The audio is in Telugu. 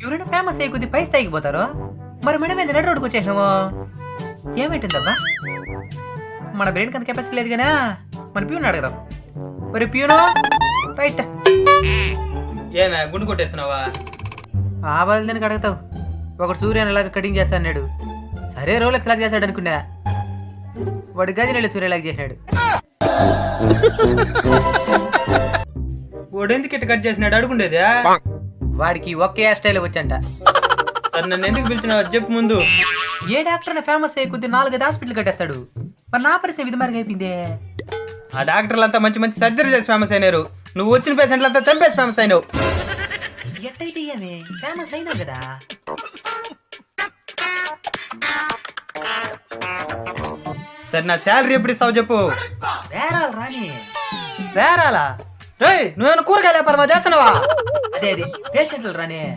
ఎవరైనా ఫేమస్ అయ్యి కొద్ది పై స్థాయికి పోతారు, మరి మేడం మీద నడు రోడ్డుకు వచ్చేసినాము. ఏమైందబ్బా? మన బ్రెయిన్ అంత కెపాసిటీ లేదు కానీ మన ప్యూన్ అడగదాం. మరి ప్యూను రైట్. ఏమే గుండు కొట్టేస్తున్నావా? ఆ బాధ దానికి అడుగుతావు. ఒకడు సూర్యన్ అలాగా కటింగ్ చేస్తా అన్నాడు. సరే రోలెక్స్ లాగా చేశాడు అనుకున్నా, వాడు గజనెళ్ళి సూర్యలాగా చేసినాడు. వాడు ఎందుకు ఇట్ట కట్ చేసినాడు అడుగుండేది? వాడికి ఒకే హెయిర్ స్టైల్ వచ్చంట. సరే నన్ను ఎందుకు పిలిచినావు చెప్పు ముందు. ఏ డాక్టర్ ఫేమస్ అయ్యి కొద్ది 4-5 హాస్పిటల్ కట్టేస్తాడు. మరి నా పరిస్థితి ఇది మరిగా అయిపోయింది. ఆ డాక్టర్లంతా మంచి మంచి సర్జరీ చేసి ఫేమస్ అయినారు. నువ్వు వచ్చిన పేషెంట్లంతా చంపేసి ఫేమస్ అయినావు. ఎట్టయితే ఏమి ఫేమస్ అయినా కదా. సరే నా శాలరీ ఎప్పుడు ఇస్తావు చెప్పు. బేరాలు రాని. వేరాలా? రేయ్ నువ్వేమైనా కూరగాయల వ్యాపారమా చేస్తున్నావా? అదే పేషెంట్లు రాని.